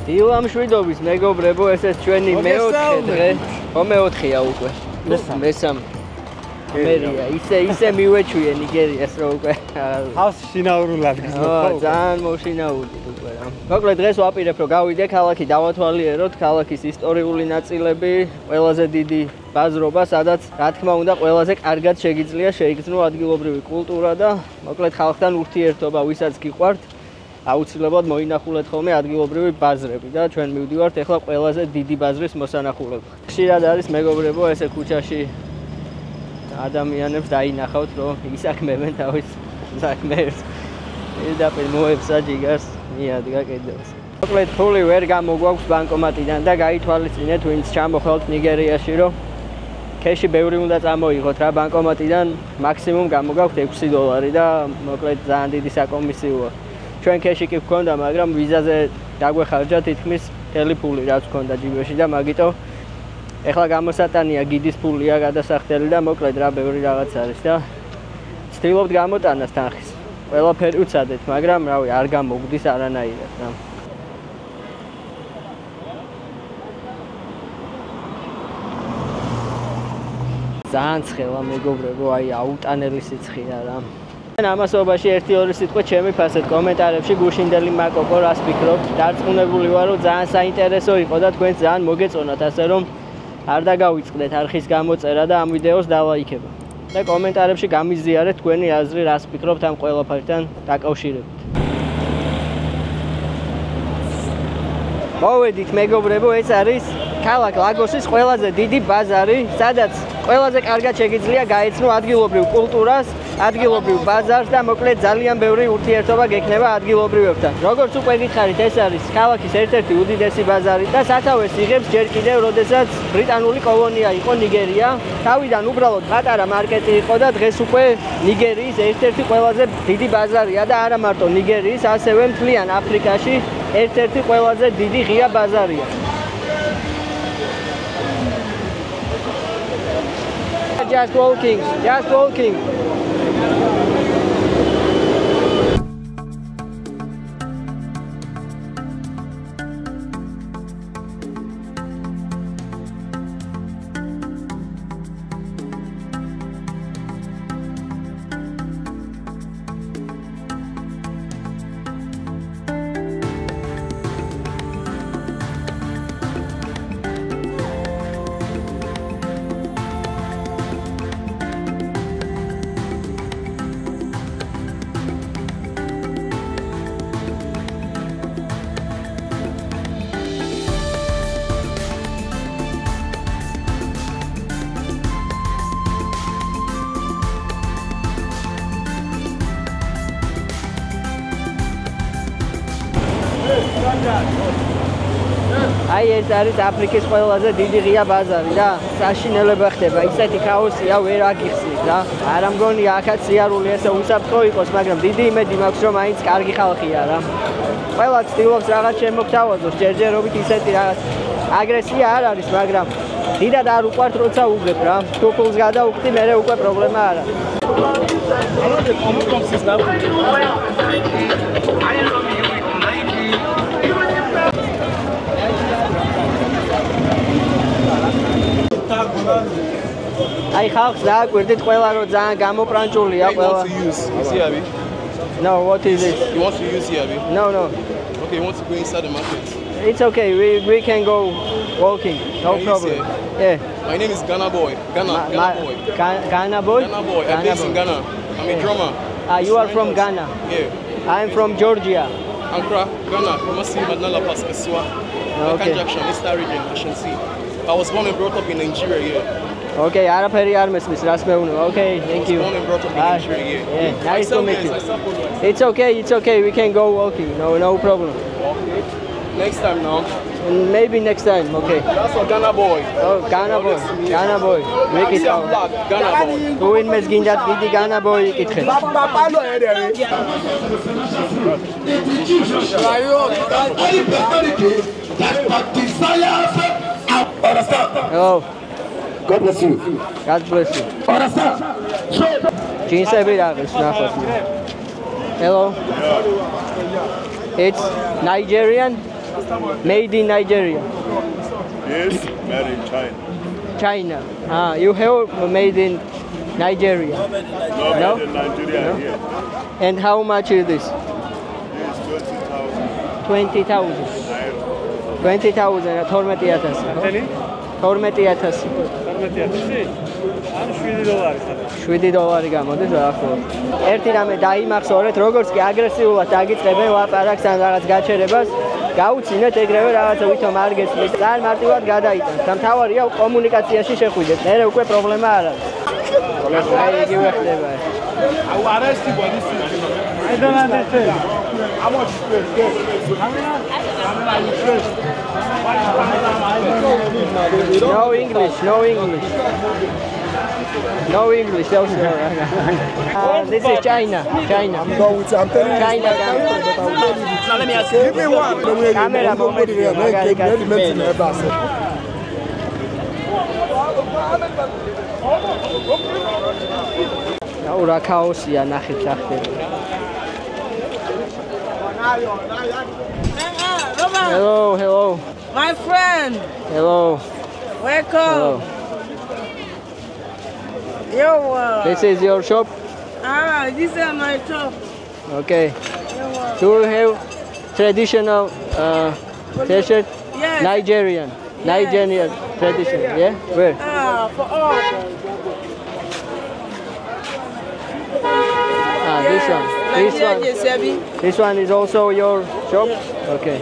დილა მშვიდობის მეგობრებო, ესეც ჩვენი მეოთხე დღე. მეოთხეა უკვე. მესამე. მერია, ისე მივეჩვიე ნიგერიას რო უკვე. ხავს შინაურულად გზნობ. ძალიან მოშინაურდით უკვე რა. მოკლედ დღეს ვაპირებ რომ გავიდე ქალაქი დავათვალიეროთ, ქალაქის ისტორიული ნაწილები, ყველაზე დიდი ბაზრობა, სადაც რა თქმა უნდა ყველაზე კარგად შეგიძლია შეიგრძნო ადგილობრივი კულტურა და მოკლედ ხალხთან ურთიერთობა, ვისაც გიყვართ, აუცილებლად მოინახულეთ ხოლმე ადგილობრივი ბაზრები და ჩვენ მივდივართ ახლა ყველაზე დიდი ბაზრის მოსანახულებად. ხშირად არის მეგობრებო ესე ქუჩაში ადამიანებს დაინახავთ რომ ისაქმებენ თავის საქმეებს. პირდაპირ მოებსა ჯიგარს მიადგა კიდევ. მოკლედ ფული ვერ გამოგვაქვს ბანკომატიდან და გაითვალისწინეთ ვინც ჩამოხვალთ ნიგერიაში რომ ქეში ბევრი უნდა წამოიღოთ რა ბანკომატიდან მაქსიმუმ გამოგაქვთ $6 და მოკლედ ძალიან დიდი საკომისიოა. ჩვენ ქეში კი გვქონდა, მაგრამ ვიზაზე დაგვეხარჯა თითქმის მთელი ფული რაც გვქონდა ჯიბეში და მაგიტო ეხლა გამოსატანია გიდის ფულია გადასახდელი და მოკლედ რა ბევრი რაღაც არის და ვცდილობთ გამოტანას თანხის. ყველაფერი უცადეთ, მაგრამ რავი, არ გამოგვდის არანაირად რა. ძალიან ცხელა მეგობრებო, აი აუტანელი სიცხეა რა. ამასობაში 1-2 სიტყვა შემიფასეთ კომენტარებში გუშინდელი მაკოკო რას ფიქრობთ? დარწმუნებული ვარ რომ ძალიან საინტერესო იყო და თქვენ ძალიან მოგეწონათ, ასე რომ არ დაგავიწყდეთ არხის გამოწერა და ამ ვიდეოს დალაიქება. და კომენტარებში გამიზიარეთ თქვენი აზრი, რას ფიქრობთ ამ ყველაფერთან დაკავშირებით. მოვედით მეგობრებო, ეს არის ქალაქ ლაგოსის ყველაზე დიდი ბაზარი, სადაც ყველაზე კარგად შეგიძლია გაეცნო ადგილობრივ კულტურას, ადგილობრივ ბაზარს და მოკლედ ძალიან ბევრი ურთიერთობა გექნება ადგილობრივებთან. როგორც უკვე გითხარით, ეს არის ქალაქის ერთ-ერთი უდიდესი ბაზარი და სათავეს იღებს ჯერ კიდევ, როდესაც ბრიტანული კოლონია იყო ნიგერია. თავიდან უბრალოდ პატარა მარკეტი იყო და დღეს უკვე ნიგერიის ერთ-ერთი ყველაზე დიდი ბაზარია და არა მარტო ნიგერიის, ასევე მთლიან აფრიკაში ერთ-ერთი ყველაზე დიდი ღია ბაზარია. Just walking. აი ეს არის აფრიკის ყველაზე დიდი ღია ბაზარი და საშინელება ხდება. ისეთი ქაოსია ვერ აგიხსნით რა. არ ამგონი აქაც სიარული ესე უსაფრთხო იყოს, მაგრამ დიდი იმედი მაქვს რომ მაინც კარგი ხალხია რა. ყველა ცდილობს რაღაც შემოგთავაზოს, ჯერჯერობით ისეთი რაღაც აგრესია არ არის, მაგრამ დიდად არ უყვართ როცა უგებ რა. თუ ფულს გადაუხდი, მერე უკვე პრობლემა არ არის. აი ხალხს დააკვირდით ყველა რომ ძალიან გამოპრანჭულია ყველა. No, what is it? You want to use here, Abi? No. Okay, you want to go inside the market? It's okay. We can go walking. No problem. Yeah. My name is Ghana Boy. Ghana Boy. Ghana Boy? Ghana Boy. I'm based in Ghana. I'm a drummer. You are from Ghana? Yeah. I'm from Georgia. Accra, Ghana. Kumasi, Madinala Pass, Eswa. Okay. Junction, Eastern region, Ashanti. I was born and brought up in Nigeria here. Okay, არაფერი არ მესმის, რას მეუბნება. Okay, thank you. I was born and brought up in Nigeria here. Yeah, nice to meet you. It's okay. We can go walking. No problem. Okay. Next time now. Maybe next time. Okay. That's a Ghana Boy. Oh, Ghana Boy. Make it out. Ghana Boy. Tu in mes ginjat vidi Ghana Boy ikitxe. Hello. God bless you. God bless you. Jinsები რაღაც ნახოთ. Hello. It's Nigerian. Made in Nigeria. Yes, made in China. China. You have made in Nigeria. No, No? made in Nigeria No? here. And how much is this? This 20,000 20,000. naira. 20,000. 12,000. ელი 12,000. 12,000 ან $7 გამოდის ახლა. ერთი რამე დაიმახსოვრეთ, როგორც კი აგრესიულად დაგიწყებენ ლაპარაკს ან რაღაც გაჩერებას, გაუცინეთ ეგრევე რაღაცა ვითომ არ გესმის. ძალიან მარტივად გადაიტანთ. და მთავარია კომუნიკაციაში შეხვიდეთ. მერე უკვე პრობლემა არ არის. აი იგივე ხდება. I will arrest you for this thing. I don't understand. How much you pay? Yes. No English, no English. No English, no sir. This is China. China. I'm done with you. I'm telling you. China. Now let me ask you. Give me one. Camera moment. აუ რა ქაოსია ნახეთ რა ხდება. Hello, hello. My friend, Hello. welcome. Yo, This is your shop? this is my shop. Okay. Do you have traditional t-shirt? Yes. Nigerian. Nigerian tradition. Yeah? Where? For all. This one. This one. This one is also your shop? Okay.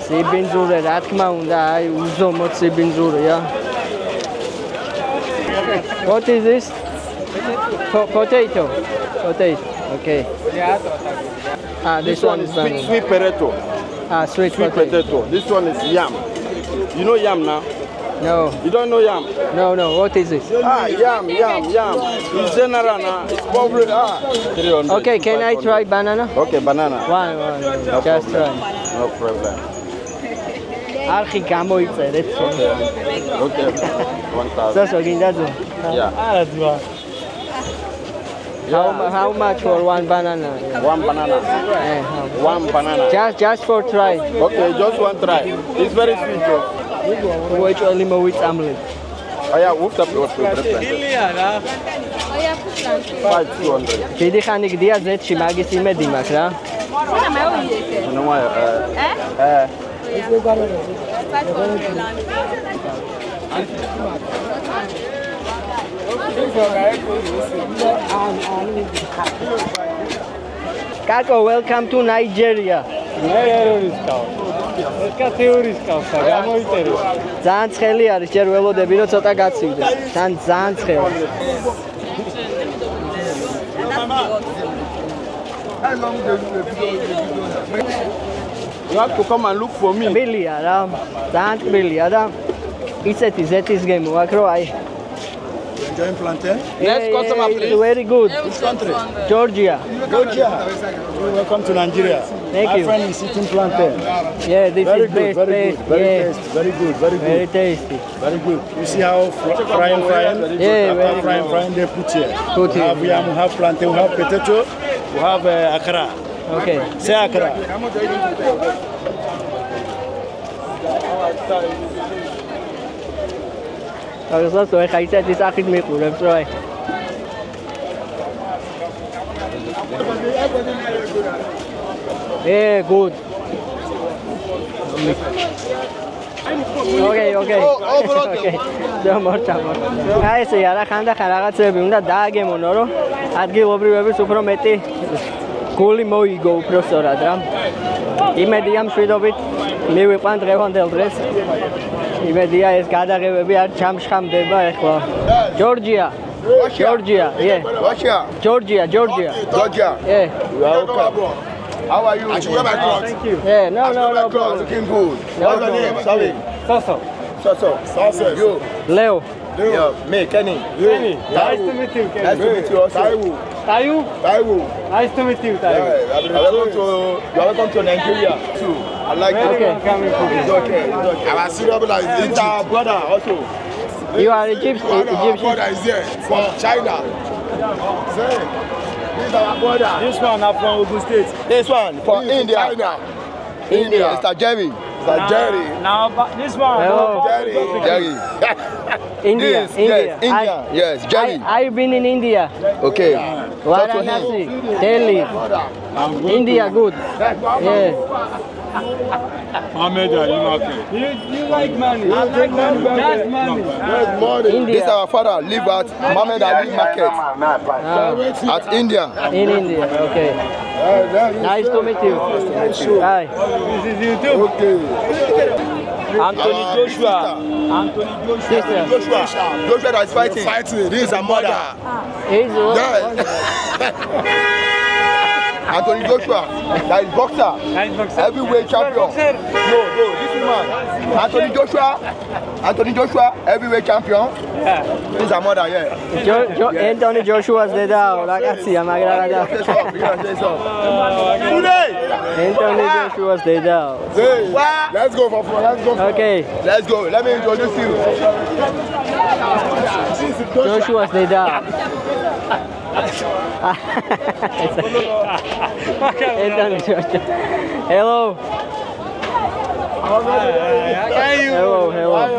Sibinzure, რა თქმა უნდა, აი უზომოდ სიბინზურეა. What is this? Potato. Potato. Okay. This one is banana. Sweet potato. Sweet Sweet potato. This one is yam. You know yam now? No. You don't know yam? No. What is this? Yam. It's general now. It's probably 300. Okay, can I try banana? Okay, banana. One. Just try. No problem. არხი გამოიწერეთ. Okay. 1,000. Სასო გინდაძო? Yeah. არა ძმა How much for one banana? One banana. One banana. Just for try. Okay, just one try. It's very sweet. უეჭველი მოვიწამლეთ. Yeah, whooped up your food. ილია რა 5,200. დიდი ხანი გდია ზეთში, მაგის იმედი მაქვს რა. You know why? Kako, welcome to Nigeria. მე ერის ყავს კატეგორიის ყავს გამოიწერე ძალიან ცხელი არის, ჯერ ველოდები რომ ცოტა გაცივდეს. ძალიან ცხელი. You have to come and look for me. ტკბილია რა. ძალიან ტკბილია და ისეთი ზეთის გემო აქვს რომ აი Enjoying plantain? Next customer, please. It's very good. Which country? Georgia. Georgia. Welcome to Nigeria. Thank My you. friend is eating plantain. Yeah, this Very is good, best. very good, very tasty, very good, very Very good, tasty. very good. You see how frying, Yeah, very after frying, they put here. Put We here. have yam, we have plantain, we have potato, we have akara. Okay. Say akara. აღსას თუ ეხა ისეთი სახით მიყურებს რა. Good. Okay. Okay. Don't აი ესე არა ხანდახან რაღაცები უნდა დააგემონო რომ ადგილობრივების უფრო მეტი გული მოიგო უბრალოდ რა. იმედია მშვიდობით მივიყვან დღევანდელ დღეს. იმედია ეს გადაღებები არ ჩამშხამდება ახლა. Georgia. Georgia. Yeah. Russia. Georgia. Georgia. Yeah. Welcome. How are you? Actually, my God. thank you Yeah. No problem. Looking good. No What's your name? Sorry. სოსო You. Leo. Yeah, me, Kenny. Kenny nice to meet you Nice Kenny to meet you also. Tayu Taiwo. nice to meet you Tayu You're welcome to Nigeria too. I like it. Okay. coming to It's okay. Our senior brother is It's our brother also. You are Egyptian. Our brother is there from China. This is our brother. This one are from Ogun State. This one for India. India. Mr. Jerry. Mr. Jerry. Now, this one. Hello. Jerry. India. Yes, yes, India. Yes, Jerry. I've been in India. Okay. Varanasi, Delhi. India, good. Yeah. Mohammed Ali Market. You like money. I like money. That's money. That's money. India. This our father live at Mohammed Ali Market at India. In India, okay. Nice to meet you. Hi. This is you too. Okay. Anthony Joshua. Anthony Joshua. Sister. Joshua that is fighting. This is a mother. He's Anthony Joshua, that is boxer, heavyweight champion. No, this woman. Anthony Joshua, heavyweight champion. Yeah. This is a mother, yeah. Anthony Joshua's the dao, ragazzi, amagrada. Anthony Joshua's the dao. Let's go for fun. Let's go. Okay. Let's go. Let me introduce you. Joshua's the dao. Anthony Joshua. Hello. Hello.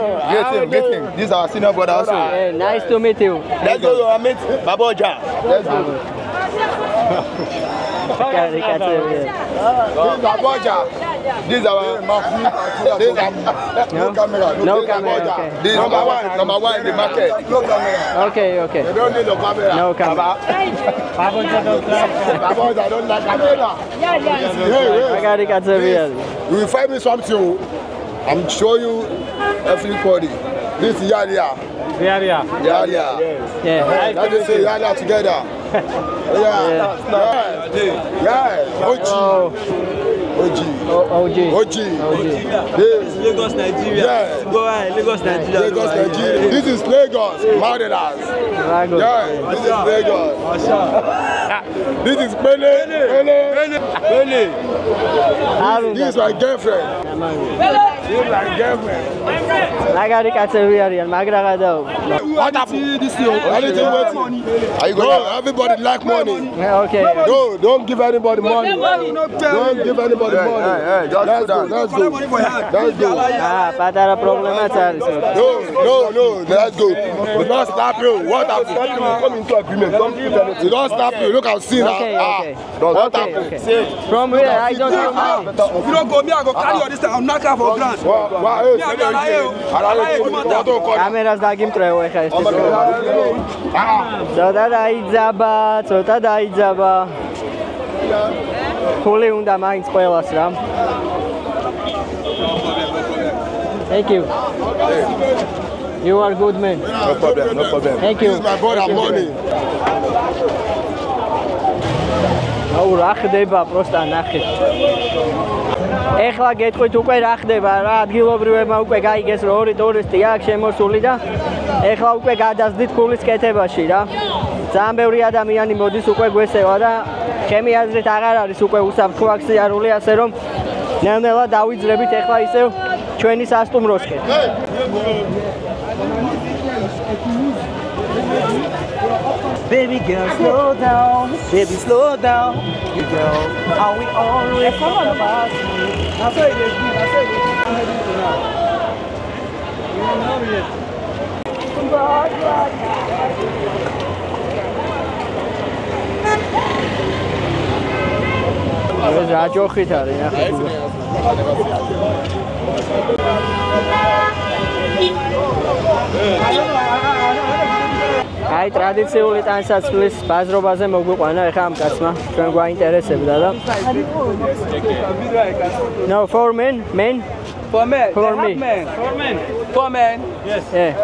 Get him. This is our senior brother also. Hey, nice to meet you. Let's go to meet Baboja. Let's go. This is our No camera. Okay. This is number one in the market. No camera. Okay. They don't need no camera. No camera. Baboja don't like camera. You will find me something. I'm showing you everybody. This is Yalia. Yeah. Let me say Yalia together. OG. This is Lagos, Nigeria. Yeah. Go ahead, Lagos, Nigeria. This is Lagos, Madalas. Yeah, this is Lagos. This is Pele. This is my girlfriend. This is my girlfriend. What happened? Everybody like money. Okay. No, don't give anybody money. Don't give anybody money. Let's go. Patara problema chali. No. Let's go. We don't slap you. What happened? Come into agreement. We don't slap you. Look and see now. Okay. What happened? From where? I don't know. You don't go, me, I go carry all this time. I'll knock out for grand. Kameras dagimtreu ეხა ეს. ცოტა დაიძაბა. ფული უნდა მაინც ყველას რა. Thank you. You are good man. No problem. Thank you. This is my brother money. აუ რა ხდება პროსტა ნახე. ეხლა გეტყვით უკვე რა ხდება რა ადგილობრივებმა უკვე გაიგეს რომ ორი ტურისტი აქ შემოსული და ეხლა უკვე გადასდით ფულის კეთებაში რა. ძალიან ბევრი ადამიანი მოდის უკვე გვესევა და ჩემი აზრით აღარ არის უკვე უსაფრთხო აქ სიარული ასე რომ ნელ-ნელა დავიძრებით ეხლა ისევ ჩვენი სასტუმროსკენ. Baby girl, slow down. Baby, slow down. You girl, are we always talking about you? ეს რა ჯოხით არის ნახე. აი ტრადიციული ტანსაცმლის ბაზრობაზე მოგვიყვანა ეხა ამ კაცმა ჩვენ გვაინტერესებდა და No for men For men. For me. For men. Yes. Yeah.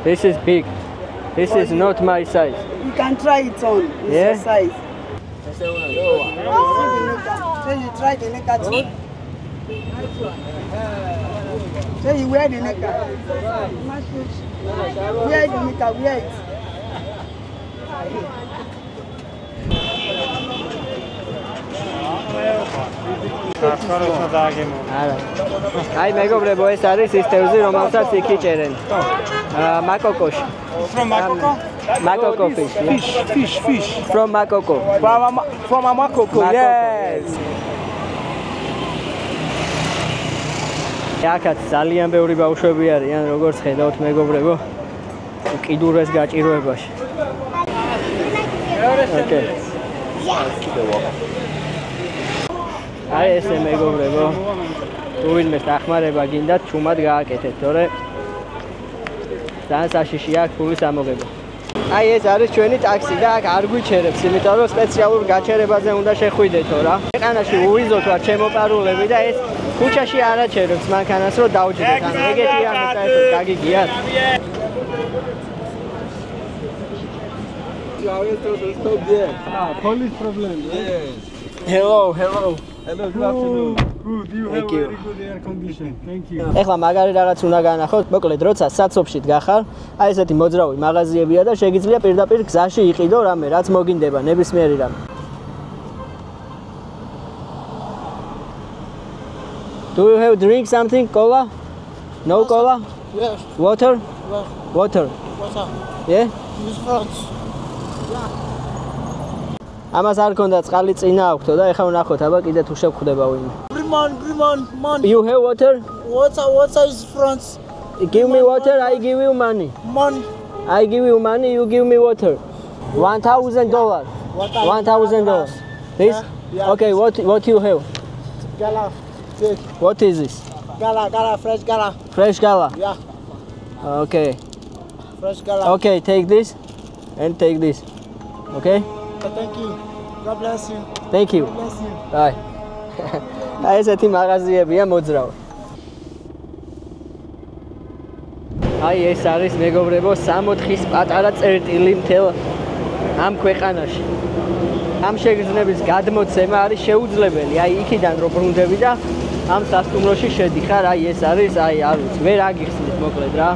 This is big. This is not my size. You can try it on. It's Yeah? your size. So you try the necker too. So you wear the necker. Wear the necker, wear it. არა. აი მეგობრებო ეს არის ის თევზი რომელსაც იქ იჭერენ. მაკოკოში. From Makoko? Makoko fish. Fish. From Makoko. From Makoko, yes. აქაც ძალიან ბევრი ბავშვები არიან, როგორც ხედავთ მეგობრებო. კიდურეს გაჭიროებაში. Okay. აი ესე მეგობრებო. თუ ვინმე დახმარება გინდათ, ჩუმად გააკეთეთ, თორე ძალიან საშიში აქვს ფულის ამოღება. აი ეს არის ჩვენი ტაქსი და აქ არ გვიჩერებს, იმიტომ რომ სპეციალურ გაჩერებაზე უნდა შეხვიდეთო რა. ქვეყანაში უვიზოთ ვარ ჩემოპარულები და ეს ქუჩაში არ აჩერებს მანქანას რომ დავჯდეთ. ანუ ეგეთი ამის საერთოდ გაგიგიათ. Police problem. Yes. Hello. Hello, good afternoon. Good, you have you. very good air condition. Thank you. ეხლა მაგარი რაღაც უნდა განახოთ. მოკლედ, როცა საცობშით გახარ, აი ესეთი მოძრავი მაღაზიებია და შეგიძლია პირდაპირ გზაში იყიდო რამე, რაც მოგინდება, ნებისმიერი რამე. Do you have drink something? Cola? No cola? Yes. Water? Yes. Water. What's up? Yeah? Use France. ამას არ ქონდა წყალი წინა აქვთო და ეხლა ვნახოთ, აბა კიდე თუ შევხვდება ვინმე. Man. You have water? What's is France? Give me water, I give you money. Man. I give you money, you give me water. $1,000. $1,000. This? Yeah. Okay, what you have? Gala. Take. What is this? Gala, fresh gala. Fresh gala. Yeah. Okay. Fresh gala. Okay, take this and take this. Okay? Thank you. God bless you. Thank you. Bless you. Bye. აი ესეთი მაღაზიებია მოძრავი. აი ეს არის მეგობრებო 60-ის პატარა წერტილი მთელ ამ ქვეყანაში. ამ შეგრძნების გადმოცემა არის შეუძლებელი. აი იქიდან რო ბრუნდები და ამ სასტუმროში შედიხარ, აი ეს არის, აი არ ვიცი, ვერ აგიხსნით მოკლედ რა.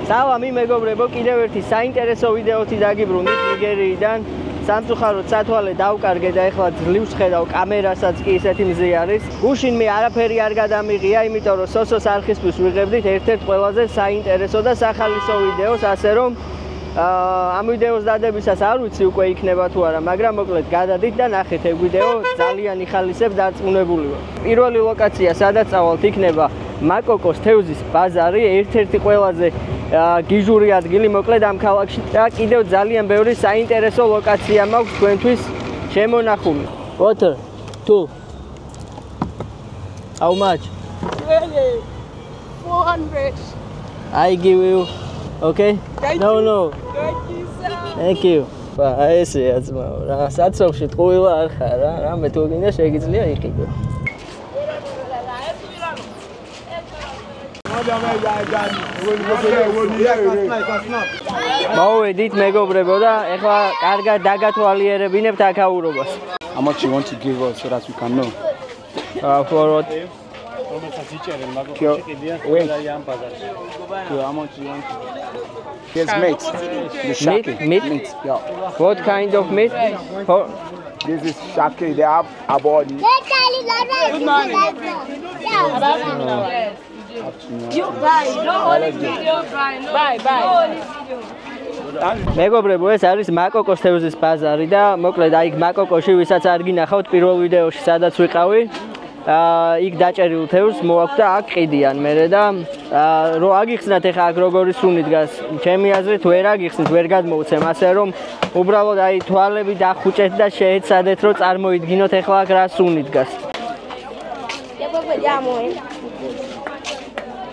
სალამი მეგობრებო, კიდევ ერთი საინტერესო ვიდეოთი დაგიბრუნდით ნიგერიიდან. სამწუხაროდ სათვალე დავკარგე და ეხლა ძლივს ხედავ კამერასაც კი ისეთი მზი არის. გუშინ მე არაფერი არ გადამიღია, იმიტომ რომ სოსოს არხისთვის ვიღებდით ერთ-ერთ ყველაზე საინტერესო და სახალისო ვიდეოს, ასე რომ ამ ვიდეოს დადებისას არ ვიცი უკვე იქნება თუ არა, მაგრამ მოკლედ გადადით და ნახეთ ეგ ვიდეო, ძალიან იხალისებ დარწმუნებული ვარ. პირველი ლოკაცია, სადაც წავალთ, იქნება მაკოკოს თევზის ბაზარი, ერთ-ერთი ყველაზე გიჟური ადგილი მოკლედ ამ ქალაქში და კიდევ ძალიან ბევრი საინტერესო ლოკაცია მაქვს თქვენთვის შემონახული. Water. 2. How much? Really? 400. I give you. Okay? No. Thank you. აი ესეა ძმაო რა, საცობში ტყუილა არ ხარ რა, რამე თუ გინდა შეგიძლია იყიდო. მოვედით მეგობრებო და ეხლა კარგად დაგათვალიერებინებთ აქაურობას. How much you want to give us so that we can know? For what? Wait. How much you want to? Here's meat. The shaki. Meat? Yeah. What kind of meat? For This is shaki. They have a body. Good morning. You buy. No only video buy. Buy. მეგობრებო, ეს არის მაკოკოს თევზის ბაზარი და მოკლედ აი მაკოკოში ვისაც არ გინახავთ პირველ ვიდეოში სადაც ვიყავი, იქ დაჭერილ თევზს მოაქვს და აქ ყიდიან მერე და რო აგიხსნათ ეხა აქ როგორი სუნი დგას, ჩემი აზრით ვერ აგიხსნით, ვერ გადმოვცემ, ასე რომ უბრალოდ აი თვალები დახუჭეთ და შეეცადეთ რომ წარმოიდგინოთ ეხლა აქ რა სუნი დგას.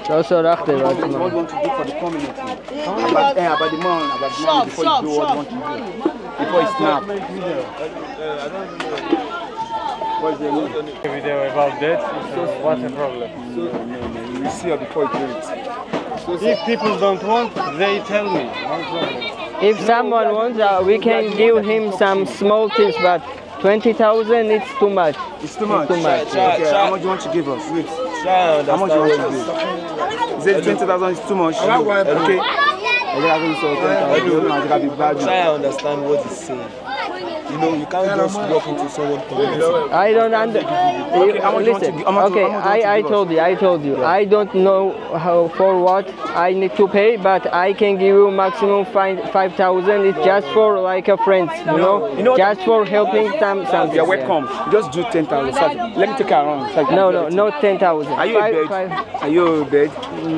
Just რა ხდება What you want to do for the community? About the money before you do what you want to do. Before you snap. What's the Video about that. What's the problem? No. You see it before you do it. If people don't want, they tell me. No problem. If someone wants, we can give him some small things, but 20,000 it's too much. It's too much. Too much. Okay, how much you want to give us? How much you want to give? Is it 20,000 is too much? Okay. Try to understand what he's saying. You know, you can't just walk into someone's community. I don't listen. Okay, I told you. I don't know for what I need to pay, but I can give you maximum 5,000. It's just for like a friend, you know, just for helping something. You're welcome. Just do 10,000. Let me take her around. No, not 10,000. Are you a bed? Are you a bed?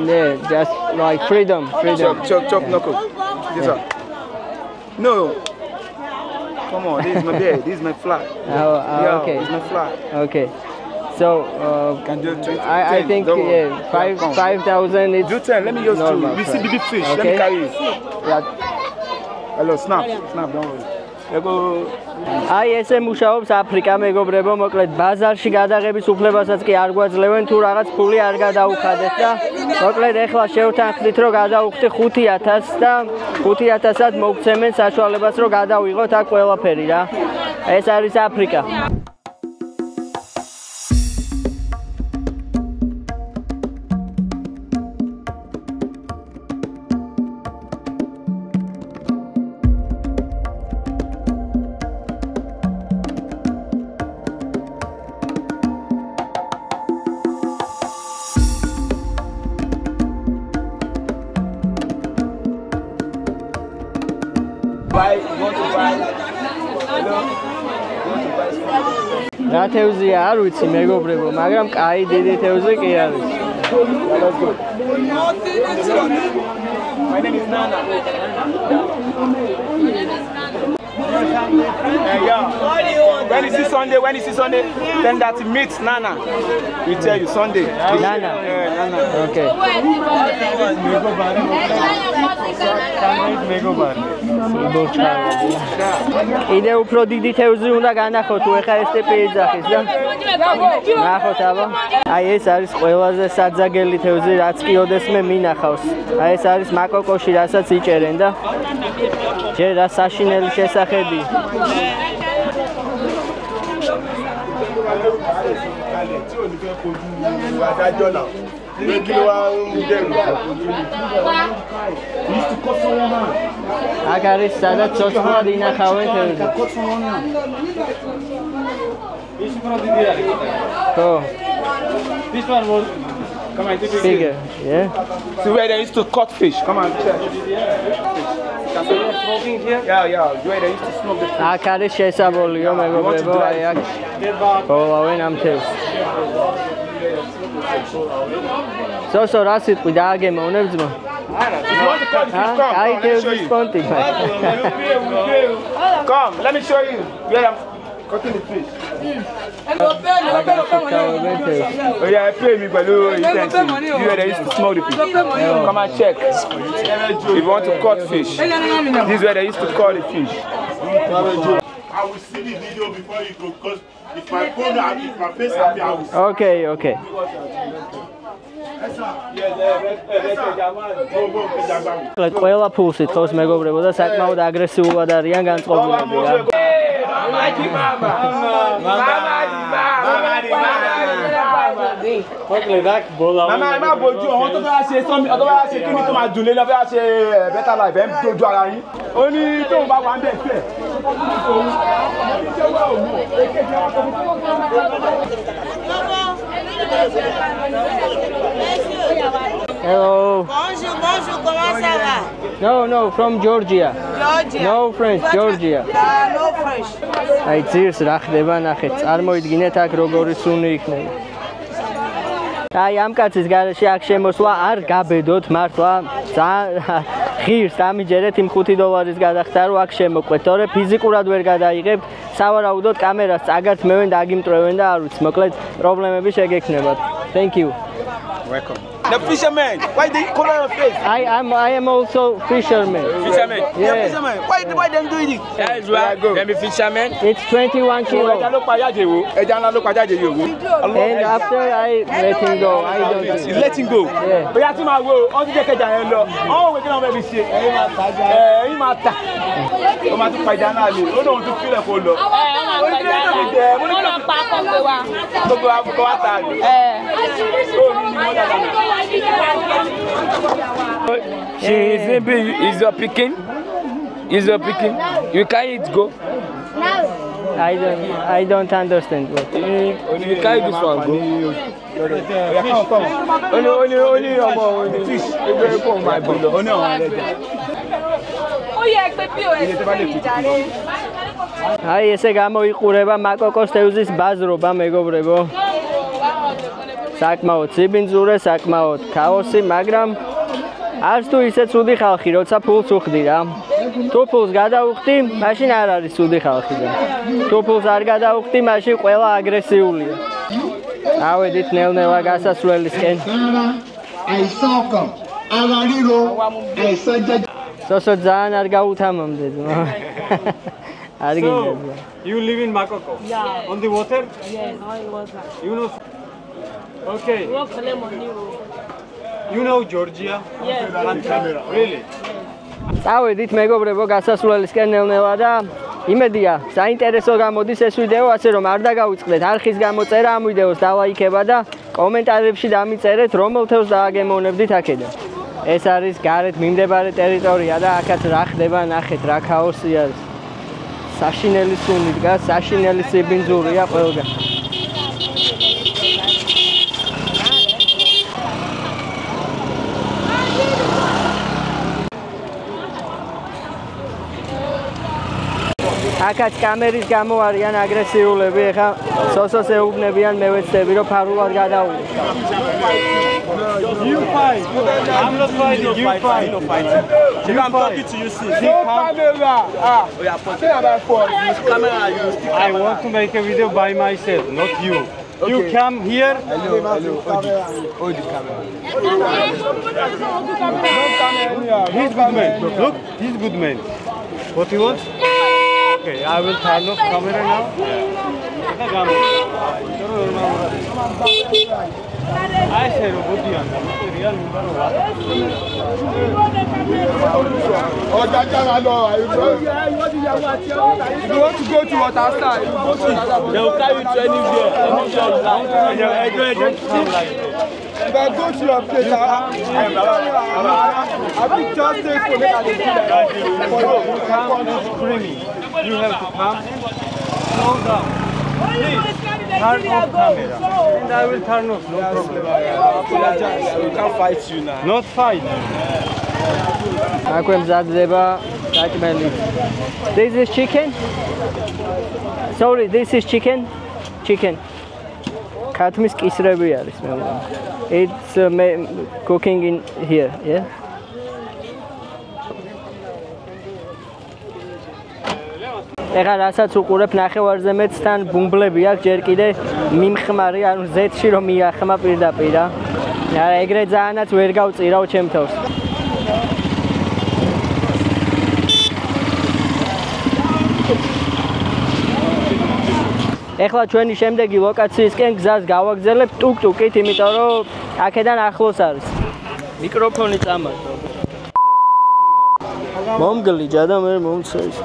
Yeah, just like freedom. Chop, knuckle. This one. No. Come on, this is my bed. This is my flat. Okay. This is my flat. Okay. So Can do 20. I think 5,000 is do 10. Let me just do. normal. We see the big fish. Okay. Let me carry it. Yeah. Hello, snap, don't worry. Let go. აი ესე მუშაობს აფრიკა მეგობრებო, მოკლედ ბაზარში გადაღების უფლებასაც კი არ გვაძლევენ თუ რაღაც ფული არ გადაუხადეთ და მოკლედ ეხლა შევთანხმდით რომ გადაუხდე 5,000 და 5,000-ად მოგცემენ საშუალებას რომ გადავიღოთ აქ ყველაფერი რა. ეს არის აფრიკა. რა თევზია არ ვიცი მეგობრებო, მაგრამ კაი დიდი თევზი კი არის. My name is Nana. When you see Sunday, then that meets Nana. We tell you Sunday. Nana. Nana. Okay. იდე უფრო დიდი თევზი უნდა განახო თუ ეხა ეს ტიპი იძახის და ნახოთ აბა. აი ეს არის ყველაზე საძაგელი თევზი რაც კი ოდესმე მინახავს. აი ეს არის მაკოკოში რასაც იჭერენ და ჯერ რა საშინელი შესახედი. აქ არის სადაც ცოცხლად ინახავენ თევზი. This one was. Come on, take it. Bigger, yeah. See where they used to cut fish. Come on, check. Smoking here? Yeah. Where they used to smoke the fish. აქ არის შესაბოლიო მეგობრებო, აი აქ ყოველავენ ამ თევზს. სოსო რა სიტყვი დააგემოვნებ ძმა? აი თევზის პონტი. Come, let me show you where I'm cutting the fish. Oh yeah, I pay me by the intention. You where they used to smoke the fish. Come and check. If you want to cut fish, this is where they used to cut the fish. I will see the video before you go, because if my phone, if my face happy, I will see. Okay. ყველა ფულს ითხოვს მეგობრებო და საკმაოდ აგრესიულად არიან განწყობილები რა. მოკლედ აქ ბოლა. Mama, boju, on to ba se so mi, o to ba se kini to ma dule la ba se better life, em doju ara yin. Oni to ba wa nbe fe. Hello. Bonjour, comment ça va? No, from Georgia. No French, Georgia. No French. აი ძირს რა ხდება ნახეთ, წარმოიდგინეთ აქ როგორი სუნი იქნება. აი ამ კაცის გარეშე აქ შემოსვლა არ გაბედოთ მართლა, ძალიან ღირს დამიჯერეთ იმ $5 გადახდა რომ აქ შემოყვეთ, თორე ფიზიკურად ვერ გადაიღებთ, სავარაუდოდ კამერას წაგართმევენ და აგიმტრევენ და არ ვიცი, მოკლედ პრობლემები შეგექნებათ. Thank you. Welcome. The fisherman, why they call on your face? I am also fisherman. Fisherman? Yeah. Fisherman. Why them doing it? That's why them be fishermen. It's 21 kilos. And after I let him go, I don't do it. Let him go? Yeah. But you have to go. Oh, we can have every shit. You matter. You matter to fight down ali. You don't want to feel like follow. She is your picking. You can't go. I don't understand what. Only guy this one go. Only fish. My brother. აი ესე გამოიყურება მაკოკოს თევზის ბაზრობა, მეგობრებო. საკმაოდ ციბინძურე, საკმაოდ ქაოსი, მაგრამ არც თუ ისე ცუდი ხალხი, როცა ფულს უხდი რა. თუ ფულს გადაუხდი, მაშინ არ არის ცუდი ხალხი და. თუ ფულს არ გადაუხდი, მაშინ ყველა აგრესიულია. ავედით ნელ-ნელა გასასვლელისკენ. სოსო ძალიან არ გაუთამამდეთ. არ გინდა. You live in Makoko? Yeah. On the water? Yes, on water. You know? Okay. You know Georgia? Yes. Really? წავედით მეგობრებო გასასვლელისკენ ნელ-ნელა და იმედია საინტერესო გამოდის ეს ვიდეო, ასე რომ არ დაგავიწყდეთ არხის გამოწერა ამ ვიდეოს დალაიქება და კომენტარებში დამიწერეთ რომელ თევზს დააგემოვნებდით აქედან. ეს არის გარეთ მიმდებარე ტერიტორია და აქაც რა ხდება, ნახეთ რა ქაოსი არის. საშინელი სუნი დგას, საშინელი სიბინძურია ყველგან. აქაც კამერის გამო არიან აგრესიულები, ეხა სოსოს ეუბნებიან, მე ვეცდები რომ ფარულად გადავიდე. You fight. I'm not fighting. You fight. I'm talking to you, see. I want to make a video by myself, not you. You come here. He's good man. Look, he's good man. What you want? Okay, I will turn off camera now. I said, what do you want? Real You want to go to water side? They will carry you to anywhere. If I go to your place, I will just take for screaming. You have to come. Slow down. Please, turn off camera. And I will turn off, no problem. We can't fight you now. Not fight. აქვე მზადდება საკმელი. This is chicken? Sorry, this is chicken? Chicken. ქათმის კისრები არის მე მგონი. It's cooking in here, yeah? ეხლა რასაც უყურებ ნახევარზე მეცთან ბუმბლები აქვს ჯერ კიდე მიმხმარი, ანუ ზეთში რომ მიახმა პირდაპირ რა. არა, ეგრე ძალიანაც ვერ გავწირავ ჩემ თავს. ეხლა ჩვენი შემდეგი ლოკაციისკენ გზას გავაგზავნებ ტუკ-ტუკით, იმიტომ რომ აქედან ახლოს არის. მიკროფონი წამატო. მომგლიჯა და მე მომცა ის.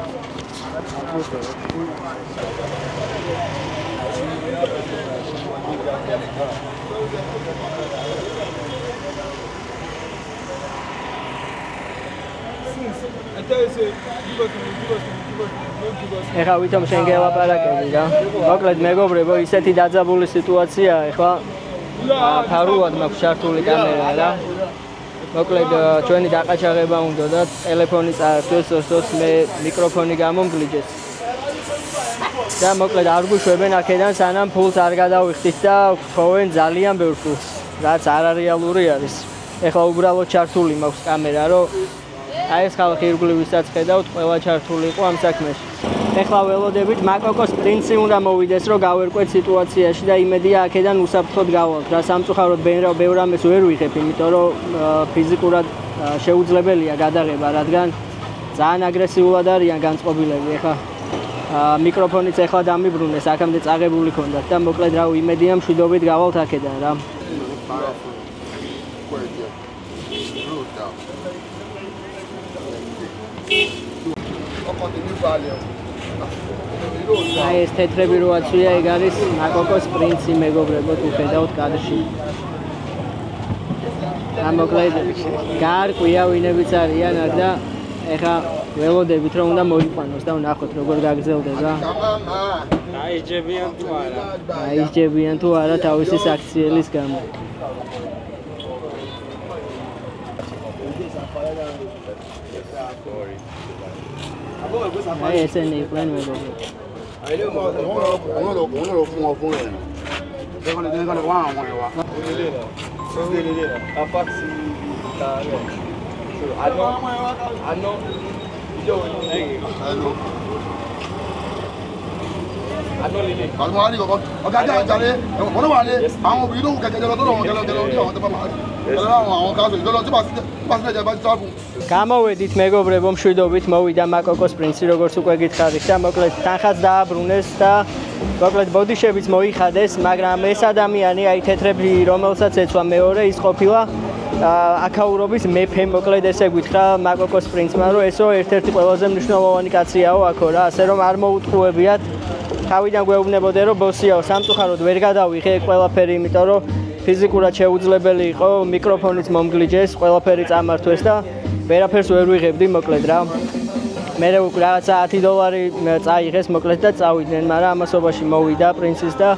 ეხლა ვითომ შენ გელაპარაკები რა. მოკლედ მეგობრებო, ისეთი დაძაბული სიტუაციაა ეხლა. ფარულად მაქვს ჩართული კამერა რა. მოკლედ ჩვენი დაყაჩაღება უნდა და ტელეფონი წაართვეს, ოსოს მე მიკროფონი გამომგლიჯეს. და მოკლედ არ გვიშვებენ აქედან სანამ ფულს არ გადავიხდით და ვთხოვენ ძალიან ბევრ ფულს, რაც არარეალური არის. ეხლა უბრალოდ ჩართული მაქვს კამერა, რომ აი ეს ხალხი ირგვლივ ვისაც ხედავთ, ყველა ჩართული იყო ამ საქმეში. ეხლა ველოდებით მაკოკოს პრინცი უნდა მოვიდეს, რომ გავერკვეთ სიტუაციაში და იმედია აქედან უსაფრთხოდ გავალთ. რა სამწუხაროდ ბევრ ამას ვერ ვიღებ, იმიტომ რომ ფიზიკურად შეუძლებელია გადაღება, რადგან ძალიან აგრესიულად არიან განწყობილები. ეხლა მიკროფონიც ეხლა დამიბრუნეს, აქამდე წაღებული ქონდათ და მოკლედ რა იმედია მშვიდობით გავალთ აქედან რა. აი ეს თეთრები რო აცვია, ეგ არის მაკოკოს პრინცი, მეგობრებო, თუ ხედავთ კადრში. და მოკლედ გარკვია ვინებიც არიან აქ და ეხა ველოდებით რომ უნდა მოიყვანოს და ვნახოთ როგორ გაგრძელდება. დაიჯებიან თუ არა. დაიჯებიან თუ არა თავისი საქციელის გამო. აი ესენი იყვნენ მეგობრებო. გამოვედით მეგობრებო, მშვიდობით მოვიდა მაკოკოს პრინცი, როგორც უკვე გითხარით და მოკლედ თანხაც დააბრუნეს და მოკლედ ბოდიშებიც მოიხადეს, მაგრამ ეს ადამიანი, აი თეთრები, რომელსაც ეცვა მეორე, ის ყოფილა აკაურობის მეფე, მოკლედ ესე გითხრა მაკოკოს პრინცმა, რომ ესო ერთ-ერთი ყველაზე მნიშვნელოვანი კაციაო აქო რა, ასე რომ არ მოუტყუებიათ. თავიდან გვეუბნებოდნენ რომ ბოსიაო, სამწუხაროდ ვერ გადავიღე ყველაფერი, იმიტომ რომ ფიზიკურად შეუძლებელი იყო, მიკროფონიც მომგლიჯეს, ყველაფერი წამართვეს და ვერაფერს ვერ ვიღებდი, მოკლედ რა. მე რაღაცა $10 წაიღეს, მოკლედ და წავიდნენ, მაგრამ ამასობაში მოვიდა პრინცის და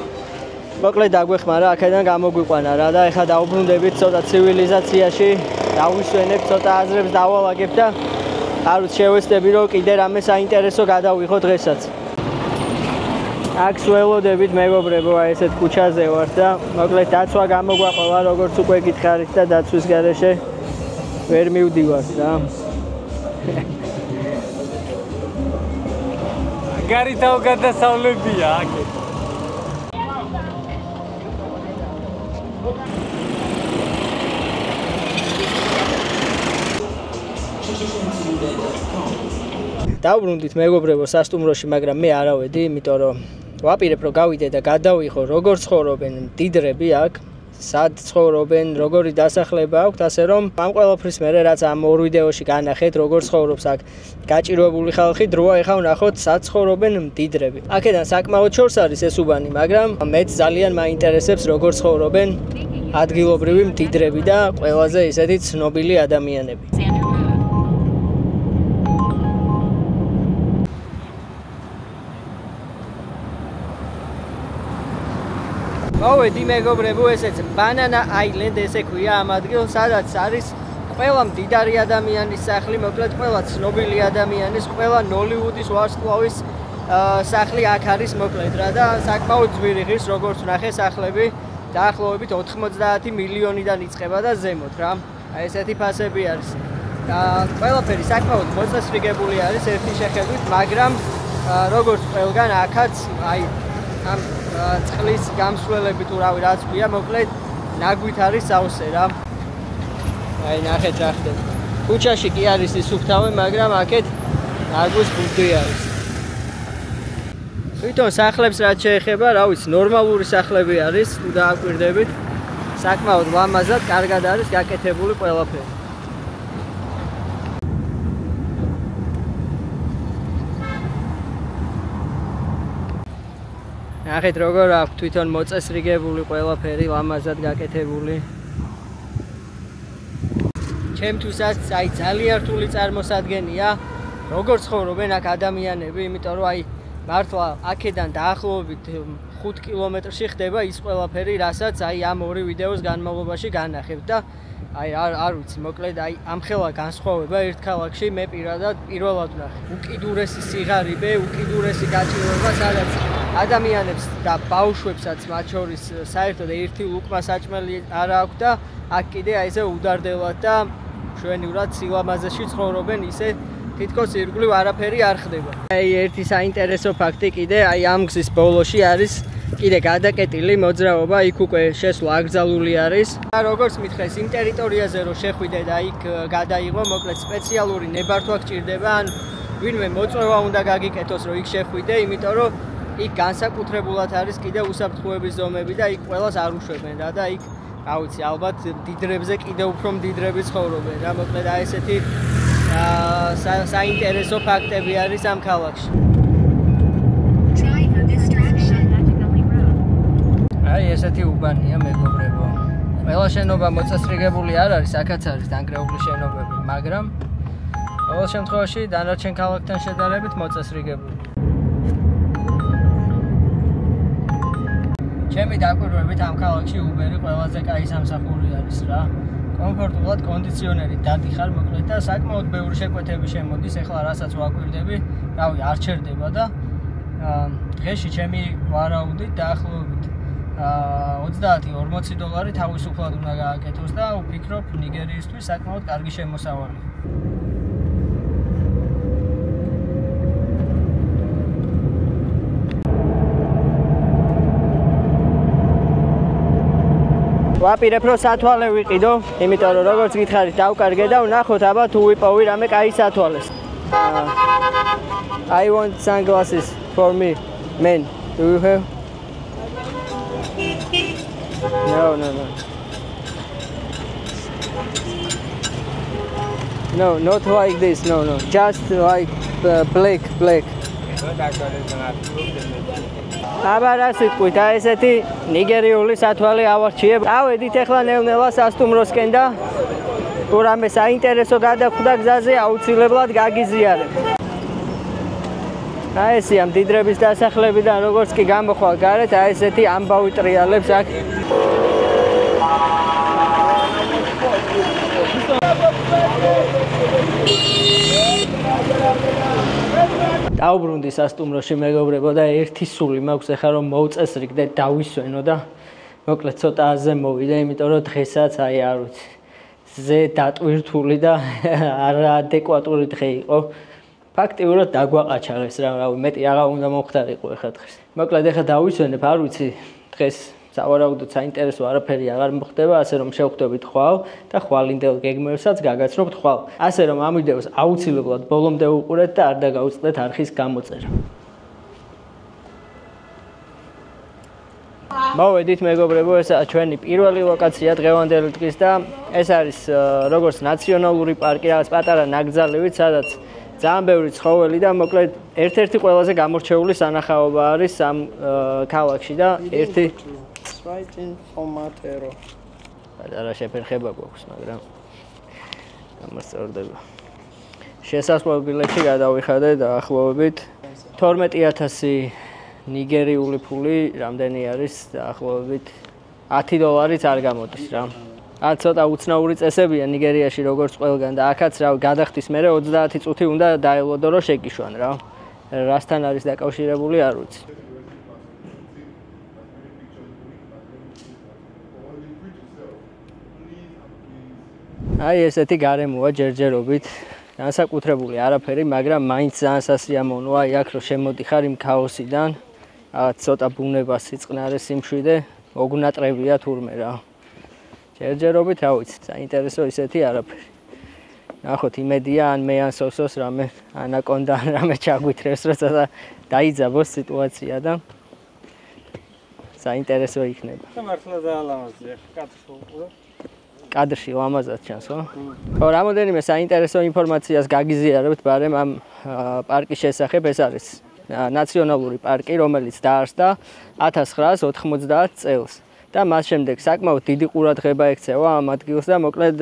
მოკლედ დაგვეხმარა, აქედან გამოგვიყვანა რა და ეხლა დაუბრუნდებით ცოტა ცივილიზაციაში, დავისვენებ, ცოტა აზრებს დავალაგებ და არ ვიცი, შევეცდები რომ კიდე რამე საინტერესო გადავიღო დღესაც. აქ სველოდებით მეგობრებო, აი ესეთ ქუჩაზე ვარ და მოკლედ დაცვა გამოგვაყოლა, როგორც უკვე გითხარით და დაცვის გარეშე ვერ მივდივართ რა. გარითავ გადასავლებია აქეთ. დავბრუნდით მეგობრებო სასტუმროში, მაგრამ მე არავედი, იმიტომ რომ ვაპირებ რომ გავიდე და გადავიღო როგორ ცხოვრობენ მდიდრები აქ, სად ცხოვრობენ, როგორი დასახლება აქვთ, ასე რომ ამ ყველაფრის მერე რაც ამ ორ ვიდეოში განახეთ, როგორ ცხოვრობს აქ გაჭირვებული ხალხი, დროა ეხლა ვნახოთ სად ცხოვრობენ მდიდრები. აქედან საკმაოდ შორს არის ეს უბანი, მაგრამ მეც ძალიან მაინტერესებს როგორ ცხოვრობენ ადგილობრივი მდიდრები და ყველაზე ისეთი ცნობილი ადამიანები. მოვედი მეგობრებო, ესეც ბანანა აილენდ ესე ქვია ამ ადგილს, სადაც არის ყველა მდიდარი ადამიანის სახლი, მოკლედ ყველა ცნობილი ადამიანის, ყველა ნოლივუდის ვარსკვლავის სახლი აქ არის მოკლედ რა და საკმაოდ ძვირი ღირს, როგორც ვნახე სახლები დაახლოებით 90 მილიონიდან იწყება და ზემოთ რა. აი ესეთი ფასები არის. და ყველაფერი საკმაოდ მოწესრიგებული არის ერთი შეხედვით, მაგრამ როგორც ყველგან აქაც აი ამ წყლის გამსვლელები თუ რავი რაც ქვია, მოკლედ ნაგვით არის სავსე რა. აი ნახეთ რა ხდება. ქუჩაში კი არის ის უფთავე, მაგრამ აქეთ ნაგვის ბუდი არის. თვითონ სახლებს რაც შეეხება, რა ვიცი, ნორმალური სახლები არის, თუ დააკვირდებით. საკმაოდ ლამაზად, კარგად არის გაკეთებული ყველაფერი. ნახეთ როგორ აქვს თვითონ მოწესრიგებული ყველაფერი, ლამაზად გაკეთებული. ჩემთვისაც აი ძალიან რთული წარმოსადგენია, როგორ ცხოვრობენ აქ ადამიანები, იმიტომ რომ აი მართლა აქედან დაახლოებით 5 კილომეტრში ხდება ის ყველაფერი, რასაც აი ამ ორი ვიდეოს განმავლობაში განახებთ და აი არ ვიცი, მოკლედ აი ამხელა განსხვავება ერთ ქალაქში მე პირველად ვნახე. უკიდურესი სიღარიბე, უკიდურესი გაჭირვება, სადაც ადამიანებს და ბავშვებსაც მათ შორის საერთოდ ერთი ლუკმა საჭმელი არ აქვს და აქ კიდე აი ესე უდარდელად და მშვენივრად სილამაზეში ცხოვრობენ, ისე თითქოს ირგვლივ არაფერი არ ხდება. აი ერთი საინტერესო ფაქტი კიდე აი ამ გზის ბოლოში არის კიდე გადაკეტილი მოძრაობა, იქ უკვე შესვლა აკრძალული არის. და როგორც მითხრეს, იმ ტერიტორიაზე რომ შეხვიდე და იქ გადაიღო, მოკლედ სპეციალური ნებართვა გჭირდება, ან ვინმე მოწვევა უნდა გაგიკეთოს რომ იქ შეხვიდე, იმიტომ რომ იქ განსაკუთრებულად არის კიდე უსაფრთხოების ზომები და იქ ყველას არ უშვებენ რა და იქ რა ვიცი, ალბათ მდიდრებზე კიდე უფრო მდიდრები ცხოვრობენ რა, მოკლედ აი ესეთი საინტერესო ფაქტები არის ამ ქალაქში. აი ესეთი უბანია მეგობრებო. ყველა შენობა მოწესრიგებული არ არის, აქაც არის დანგრეული შენობები, მაგრამ ყოველ შემთხვევაში დანარჩენ ქალაქთან შედარებით მოწესრიგებული. ჩემი დაკვირვებით ამ ქალაქში უბერი ყველაზე კაი სამსახური არის რა. კომფორტულად კონდიციონერი დადიხარ მოკლედ და საკმაოდ ბევრი შეკვეთები შემოდის. ეხლა რასაც ვაკვირდები, რავი, არ ჩერდება და დღეში ჩემი ვარაუდით დაახლოებით $30-40 თავისუფლად უნდა გააკეთოს და ვფიქრობ ნიგერიისთვის საკმაოდ კარგი შემოსავალი. ვაპირებ რომ სათვალე ვიყიდო, იმიტომ რომ როგორც გითხარით დავკარგე და ვნახოთ აბა თუ ვიპოვი რამე კაი სათვალეს. I want sunglasses for me, men. Do you have? No, not like this. No, just like black. აბა რა სიტყვით, აი ესეთი ნიგერიული სათვალე ავარჩიებ. ავედით ახლა ნელ-ნელა სასტუმროსკენ და თუ რამე საინტერესო გადახვდა გზაზე, აუცილებლად გაგიზიარებ. აი ესე ამ დიდრების დასახლებიდან როგორც კი გამოხვალ გარეთ, აი ესეთი ამბავი ტრიალებს აქ. დავბრუნდი სასტუმროში მეგობრებო და ერთი სული მაქვს ეხლა რომ მოვწესრიგდე და დავისვენო და მოკლედ ცოტა აზე მოვიდა, იმიტომ რომ დღესაც აი არ ვიცი. ზე დატვირთული და არაადეკვატური დღე იყო. ფაქტიურად დაგვაყაჩაღეს რა, რავი, მეტი აღარ უნდა მომხდარიყო ეხლა დღეს. მოკლედ ეხლა დავისვენებ, არ ვიცი, დღეს სავარაუდოდ საინტერესო არაფერი აღარ მოხდება, ასე რომ შევხვდებით ხვალ და ხვალინდელ გეგმებსაც გაგაცნობთ ხვალ. ასე რომ ამ ვიდეოს აუცილებლად ბოლომდე უყურეთ და არ დაგაუწყდეთ არხის გამოწერა. მოვედით მეგობრებო, ესაა ჩვენი პირველი ლოკაცია დღევანდელი დღის და ეს არის როგორც ნაციონალური პარკი, რაღაც პატარა ნაკრძალივით, სადაც ძალიან ბევრი ცხოველი და მოკლედ ერთ-ერთი ყველაზე გამორჩეული სანახაობა არის ამ ქალაქში და ერთი right in Formatero. პატარა შეფერხება გვაქვს, მაგრამ გამოსწორდება. შესასვლელ ბილეთში გადავიხადე დაახლოებით 12,000 ნიგერიული ფული, რამდენი არის დაახლოებით $10 არ გამოდის რა. ან ცოტა უცნაური წესებია ნიგერიაში როგორც ყველგან და აქაც რა გადახდის მერე 30 წუთი უნდა დაელოდო რომ შეგიშვან რა. რასთან არის დაკავშირებული არ ვიცი. აი ესეთი გარემოა ჯერჯერობით. განსაკუთრებული არაფერი, მაგრამ მაინც ძალიან სასიამოვნოა აი აქ რომ შემოდიხარ იმ ქაოსიდან. რაღაც ცოტა ბუნება, სიწყნარე, სიმშვიდე, მოგუნატრებია თურმე რა. ჯერჯერობით რა ვიცი, საინტერესო ისეთი არაფერი. ნახოთ იმედია ან მე ან სოსოს რამე ანაკონდა რამე ჩაგვითრევს, როცა დაიძაბოს სიტუაცია და საინტერესო იქნება. მართლა ძალიან ლამაზია, კადრში უყურე. კადრში ლამაზად ჩანს, ხო? ხო, რამოდენიმე საინტერესო ინფორმაციას გაგიზიარებთ ბარემ ამ პარკის შესახებ. ეს არის ნაციონალური პარკი, რომელიც დაარსდა 1990 წელს. და მას შემდეგ საკმაოდ დიდი ყურადღება ექცევა ამ ადგილს და მოკლედ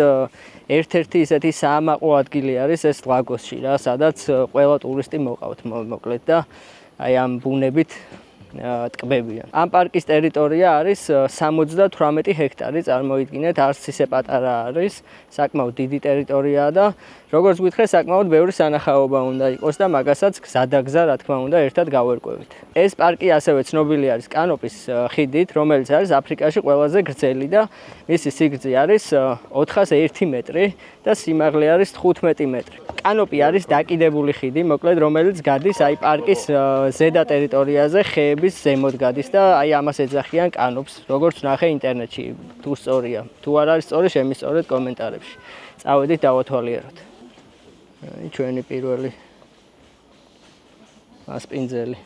ერთ-ერთი ისეთი საამაყო ადგილი არის ეს ლაგოსში რა, სადაც ყველა ტურისტი მოყავთ მოკლედ და აი ამ ბუნებით ტკბებია. ამ პარკის ტერიტორია არის 78 ჰექტარი, წარმოიდგინეთ, არც ისე პატარა არის, საკმაოდ დიდი ტერიტორიაა და როგორც გითხრე, საკმაოდ ბევრი სანახაობა უნდა იყოს და მაგასაც გზადაგზა, რა თქმა უნდა, ერთად გავერკვევით. ეს პარკი ასევე ცნობილი არის კანოპის ხიდით, რომელიც არის აფრიკაში ყველაზე გრძელი და მისი სიგრძე არის 401 მეტრი და სიმაღლე არის 15 მეტრი. კანოპი არის დაკიდებული ხიდი, მოკლედ, რომელიც გადის აი პარკის ზედა ტერიტორიაზე, ხეების ზემოთ გადის და აი ამას ეძახიან კანოპს, როგორც ვნახე ინტერნეტში, თუ სწორია. თუ არ არის სწორი, შემისწორეთ კომენტარებში. წავედით დავათვალიეროთ. აი ჩვენი პირველი მასპინძელი.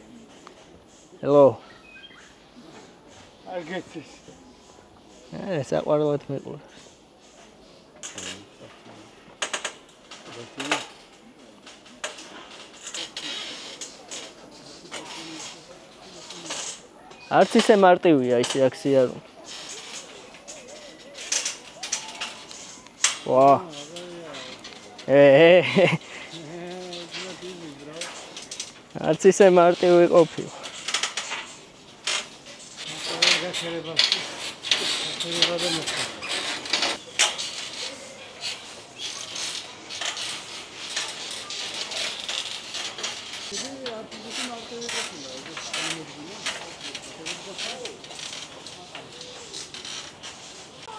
Hello. არ გეცის. საყვარელად მეყურებს. არც ისე მარტივია ისე აქცია რომ. ვა. არც ისე მარტივი ყოფილა.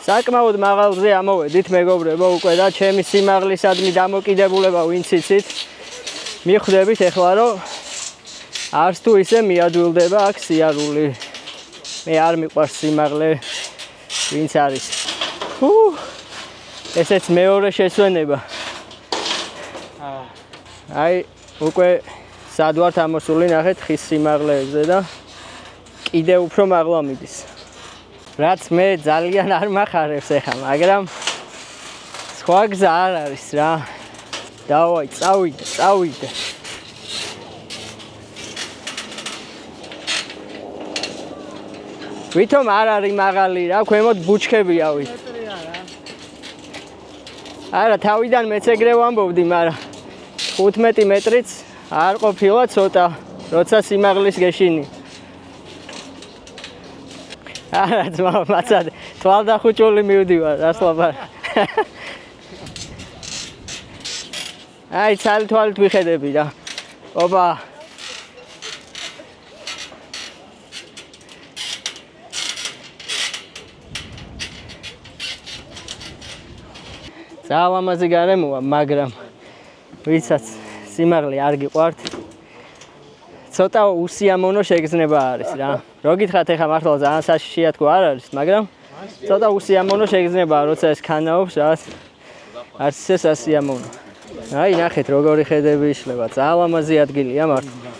საკმაოდ მაღალზე ამოვედით მეგობრებო უკვე და ჩემი სიმაღლისადმი დამოკიდებულება ვინც იცით მიხვდებით ახლა რომ არც თუ ისე მიადვილდება აქ სიარული მე არ მიყვარს სიმაღლე ვინც არის ესეც მეორე შესვენება აი უკვე სად ვართ ამოსული ნახეთ ხის სიმაღლეებზე და კიდე უფრო მაღლა მიდის რაც მე ძალიან არ მახარებს ეხა, მაგრამ სხვა გზა არ არის რა. დავაი, წავიდე. ვითომ არ არის მაღალი რა, ქვემოთ ბუჩქებია ვით. არა, თავიდან მეც ეგრე ვამბობდი, მაგრამ 15 მეტრიც არ ყოფილა ცოტა, როცა სიმაღლის გეშინი. არა, ძმა, მაცადე, თვალდახუჭული მივდივარ, რას ლაპარაკ. აი, თვალით ვიხედები რა. ოპა. ძალამაზი გარემოა, მაგრამ ვისაც სიმაღლე არ გიყვართ, ცოტა უსიამოვნო შეგრძნება არის რა. რო გითხრათ ეხა მართლა ძალიან საშიშია თქო არ არის, მაგრამ ცოტა უსიამოვნო შეგრძნებაა, როცა ეს ქანაობს, რაღაც არც ისე სასიამოვნო. აი, ნახეთ როგორი ხედები იშლება, ძალამაზი ადგილია მართლა.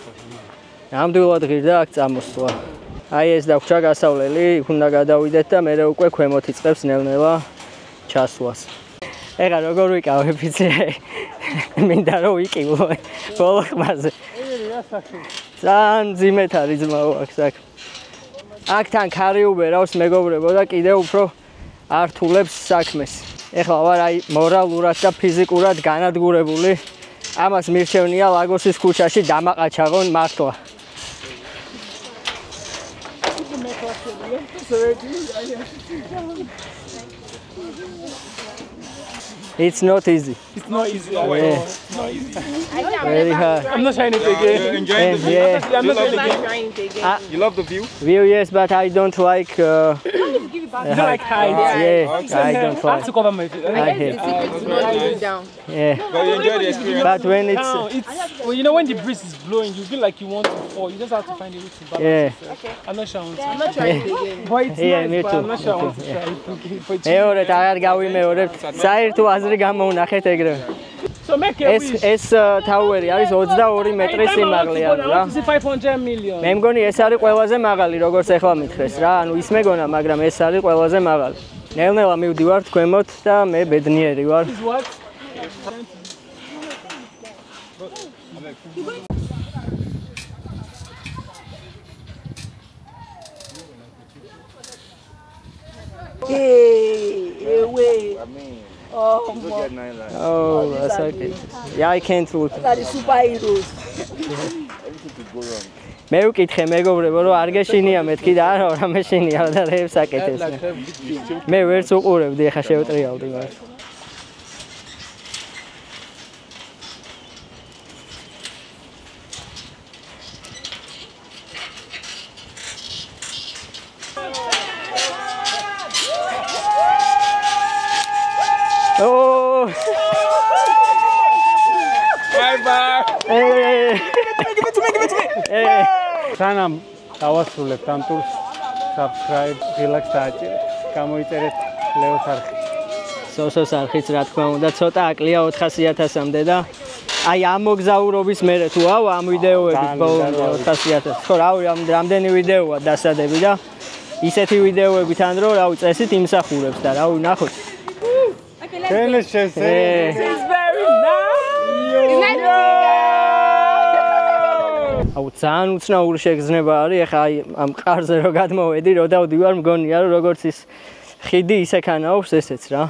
ნამდვილად ღირდა აქ წამოსვლა. აი ეს დაგვჭა გასავლელი, იქ უნდა გადავიდეთ და მე უკვე ქვემოთ იწყებს ნელ-ნელა ჩასვლას. ეხა როგორ ვიკავებ იცი? მინდა რომ ვიკივო ბოლო ხმაზე. ძალიან ძიმეთ არის ძმაო აქ საქმე. აქთან ქარი უბერავს მეგობრებო და კიდევ უფრო ართულებს საქმეს. ეხლა ვარ აი მორალურად და ფიზიკურად განადგურებული. ამას მირჩევნია ლაგოსის ქუჩაში დამაყაჩაღონ მართლა. It's not easy. It's not easy. Yeah. It's not easy. Very hard. I'm not trying to take it. You're enjoying the view? Yeah. I'm not trying to take it. You love the view? View, yes, but I don't like... you don't like heights? Yeah, I don't like. I hate it. Yeah. But you enjoy the experience? But when it's... Well, you know, when the breeze is blowing, you feel like you want to fall. You just have to find a way to balance yourself. I'm not sure I want to. I'm not trying to take it. But it's nice, but I'm not sure I want to try it. მეორედ აღარ გავიმეორებთ. საერთო აზრი გამოვნახეთ ეგრევე. So make a wish. ეს თაუერი არის 22 მეტრის სიმაღლე არის რა. 500 million. მე მგონი ეს არის ყველაზე მაღალი, როგორც ახლა მითხრეს რა. ანუ ის მეგონა, მაგრამ ეს არის ყველაზე მაღალი. ნელ-ნელა მივდივართ ქვემოთ და მე ბედნიერი ვარ. Oh, that's okay. Yeah, I can't look. That is superheroes. მე ვკითხე მეგობრებო რომ არ გეშინია მეთქი და არა რა მეშინია და რეებს აკეთებს. მე ვერც უყურებდი, ეხა შევტრიალდი მართლა. Oh! Bye-bye! Hey! Give it to me! სანამ დავასრულებთ ამ ტურს, subscribe, relax დააჭირეთ. გამოიწერეთ ლეოს არხი. სოსოს არხიც რა თქმა უნდა, ცოტა აკლია 400.000-მდე და აი ამ მოგზაურობის მერე თუ ამ ვიდეოებით ბოლომდე 400.000. ხო, რამდენი ვიდეოა დასადები და ისეთი ვიდეოებიდან რომ რავი წესით იმსახურებს და რავი ნახოთ. Finish it. This is very nice. აუ ძალიან უცნაური შეგრძნება არის, ეხა აი ამ ყარზე რო გადმოვედი, რო დავდივარ, მგონია რომ როგორც ის ხიდი ისე ქანაობს ესეც რა.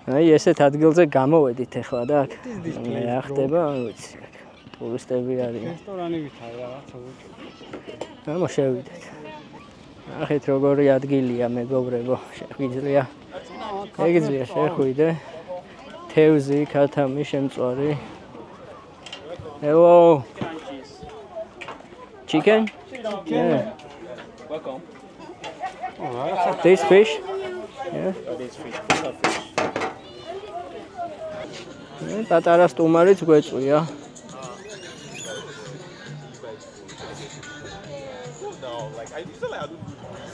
აი ესეთ ადგილზე გამოვედით ეხლა და აქ მე ახტება, არ ვიცი. ტურისტები არიან. რესტორანებით არის რაღაცა უჭირს. მოვშევიდეთ. ნახეთ როგორი ადგილია მეგობრებო, შეგვიძლია. ეგიძლია შეხვიდე. თევზი, ქათამი, შემწვარი. Hello. Chicken? Yeah. Welcome. This fish? Yeah. This fish. პატარა სტუმარიც გვეწვია.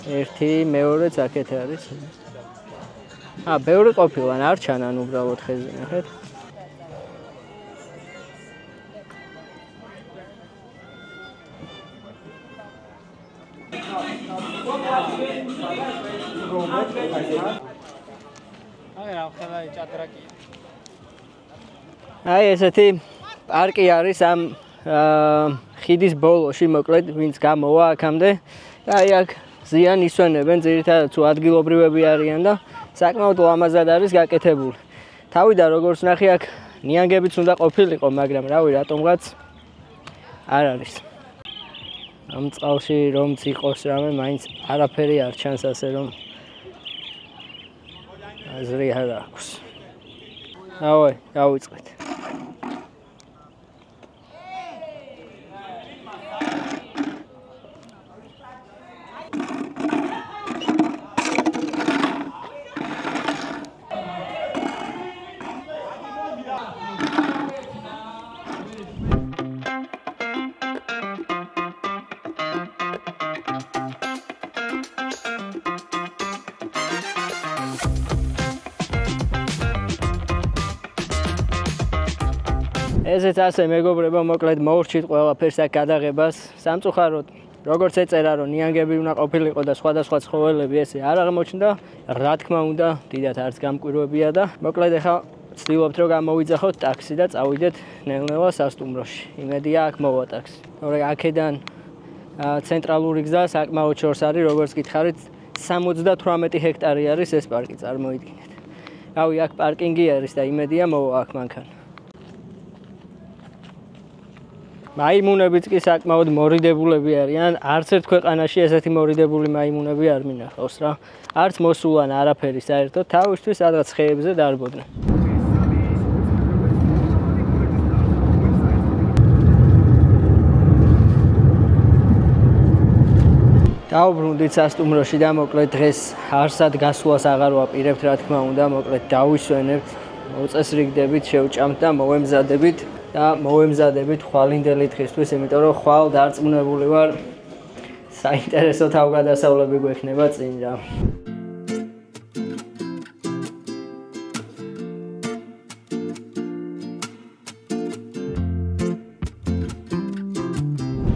ერთი, მეორეც აქეთ არის. ბევრი ყოფილან არ ჩანან უბრალოდ ხეზე, ნახეთ. აი ესეთი პარკი არის ამ ხიდის ბოლოში, მოკლედ, ვინც გამოვა აქამდე. აი აქ ზიან ისვენებენ, ძირითადად თუ ადგილობრივები არიან და საკმაოდ ლამაზად არის გაკეთებული. თავიდან როგორც ნახე აქ ნიანგებიც უნდა ყოფილიყო, მაგრამ რავი, რატომღაც არ არის. ამ წყალში რომც იყოს რამე, მაინც არაფერი არ ჩანს ასე რომ აზრი არ აქვს. ავე, დავიწყეთ. ესეც ასე მეგობრებო, მოკლედ მოურჩით ყველაფერს აქ გადაღებას. სამწუხაროდ, როგორც ეწერა, რომ ნიანგები უნდა ყოფილიყო და სხვადასხვა ცხოველები, ესე არ აღმოჩნდა. რა თქმა უნდა, დიდათ არც გამკვირვებია და მოკლედ ახლა ვცდილობთ რომ გამოვიძახოთ ტაქსი და წავიდეთ ნელ-ნელა სასტუმროში. იმედია აქ მოვა ტაქსი. თორე აქედან ცენტრალური გზა საკმაოდ შორს არის, როგორც გითხარით, 78 ჰექტარი არის ეს პარკი, წარმოიდგინეთ. რავი, აქ პარკინგი არის და იმედია მოვა აქ მანქანა. მაიმუნებიც კი საკმაოდ მორიდებულები არიან, არც ერთ ქვეყანაში ესეთი მორიდებული მაიმუნები არ მინახავს რა. არც მოსულან არაფერი საერთოდ, თავისთვის სადღაც ხეებზე დარბოდნენ. დავბრუნდით სასტუმროში და მოკლედ დღეს არსად გასვლას აღარ ვაპირებთ, რა თქმა უნდა, მოკლედ დავისვენებთ, მოწესრიგდებით, შევჭამთ და მოვემზადებით. და მოვემზადებით ხვალინდელი დღისთვის, იმიტომ რომ ხვალ დარწმუნებული ვარ, საინტერესო თავგადასავლები გვექნება წინ რა.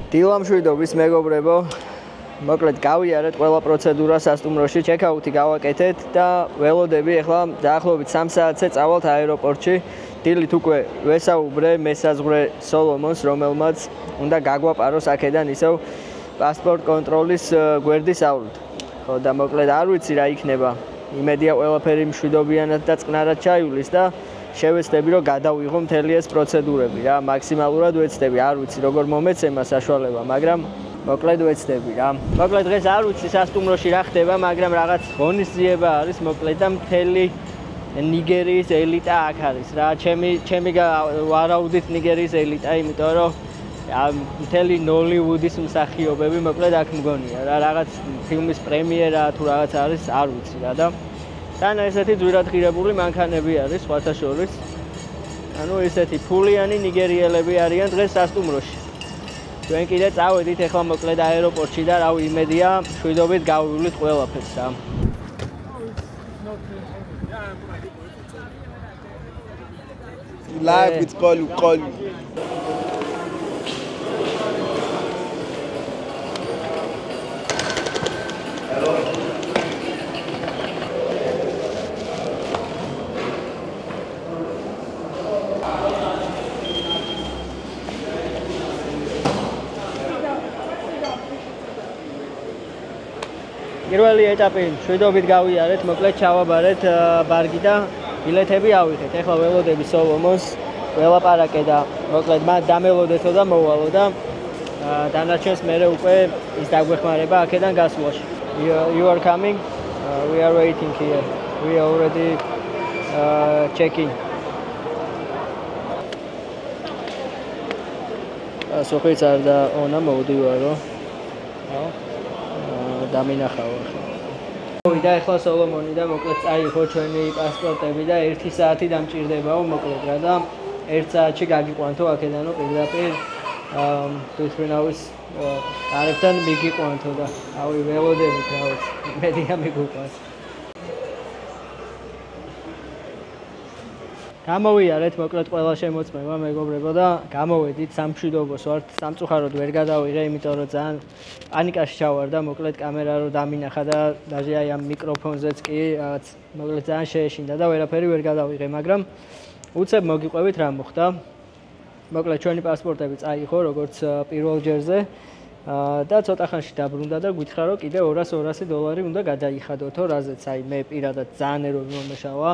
დილამშვიდობის მეგობრებო, მოკლედ გავიარეთ ყველა პროცედურა სასტუმროში, ჩეკაუთი გავაკეთეთ და ველოდები ახლა დაახლოებით 3 საათზე წავალთ აეროპორტში. დილით უკვე ვესაუბრე მესაზღვრე სოლომონს, რომელმაც უნდა გაგვაპაროს აქედან ისევ პასპორტ კონტროლის გვერდისავლით. ხო და მოკლედ არ ვიცი რა იქნება. იმედია ყველაფერი მშვიდობიანად და წყნარად ჩაივლის და შევეცდები რომ გადავიღო მთელი ეს პროცედურები რა. მაქსიმალურად ვეცდები, არ ვიცი როგორ მომეცემა საშუალება, მაგრამ მოკლედ ვეცდები რა. მოკლედ დღეს არ ვიცი სასტუმროში რა ხდება, მაგრამ რაღაც ღონისძიება არის მოკლედ და მთელი ნიგერიის ელიტა აქ არის რა. ჩემი ვარაუდით ნიგერიის ელიტა, იმიტომ რომ მთელი ნოლივუდის მსახიობები მოკლედ აქ მგონია რა. რაღაც ფილმის პრემიერა თუ რაღაც არის, არ ვიცი რა და თან ესეთი ძვირადღირებული მანქანები არის სხვათა შორის. ანუ ესეთი ფულიანი ნიგერიელები არიან დღეს სასტუმროში. ჩვენ კიდე წავედით ახლა მოკლედ აეროპორტში და რავი, იმედია მშვიდობით გავივლით ყველაფერს რა. Live with Kolu. Hello. პირველი ეტაპი მშვიდობით გავიარეთ, მოკლედ ჩავაბარეთ ბარგი და ბილეთები ავიღეთ. ახლა ველოდები სოლომონს, ველაპარაკე და მოკლედ მან დამელოდეთო და მოვალო და დანარჩენს მერე უკვე ის დაგვეხმარება აქედან გასვლაში. You are coming. We are waiting here. We are already checking. სოფიც არ და ონა მოვდივარო. დამინახავ ახლა. მოვიდა ახლა სოლომონი და მოკლედ წაიღო ჩვენი პასპორტები და 1 საათი დამჭირდებაო მოკლედ რა და 1 საათში გაგიყვანთო აქედანო პირდაპირ თვითმფრინავის არებთან მიგიყვანთო და ავი ველოდებით რა ვიცი მედია მიგუყვანს. გამოვიარეთ მოკლედ ყველა შემოწმება მეგობრებო და გამოვედით სამშვიდობოს ვართ სამწუხაროდ ვერ გადავიღე იმიტომ რომ ძალიან პანიკაში ჩავარ და მოკლედ კამერა რო დამინახა და даже აი ამ მიკროფონზეც კი რაღაც მოკლედ ძალიან შეეშინდა და ვერაფერი ვერ გადავიღე მაგრამ უცებ მოგიყვებით რა მოხდა მოკლედ ჩვენი პასპორტები წაიღო როგორც პირველ ჯერზე და ცოტა ხანში დაბრუნდა და გითხრა რომ კიდე 200-200 უნდა გადაიხადოთო რაზეც აი მე პირადად ძალიან ეროვნ მომეშავა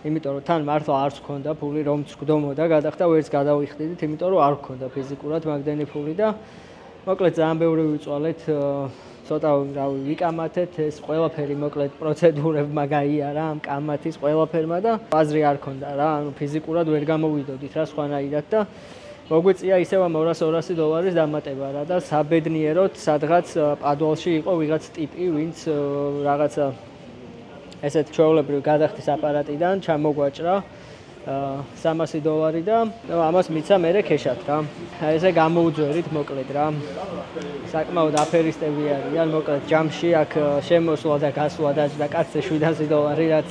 იმიტომ რომ თან მართლა არც მქონდა ფული რომც გვდომოდა გადახდა ვერც გადავიხდიდით იმიტომ რომ არ მქონდა ფიზიკურად მაგდენი ფული და მოკლედ ძალიან ბევრი ვიწვალეთ ცოტა რავი ვიკამათეთ ეს ყველაფერი მოკლედ პროცედურებმა გაიარა ამ კამათის ყველაფერმა და აზრი არ მქონდა რა ანუ ფიზიკურად ვერ გამოვიდოდით რა სხვანაირად და მოგვიწია ისევ ამ $200 დამატება რა და საბედნიეროდ სადღაც პადვალში იყო ვიღაც ტიპი ვინც რაღაცა ესეთ ჩვეულებრივ გადახდის აპარატიდან ჩამოგვაჭრა $300 და ამას მიცა მერე ქეშად რა ესე გამოუძვერით მოკლედ რა საკმაოდ აფერისტები არიან მოკლედ ჯამში აქ შემოსვლა და გასვლა და კაცზე $700 რაც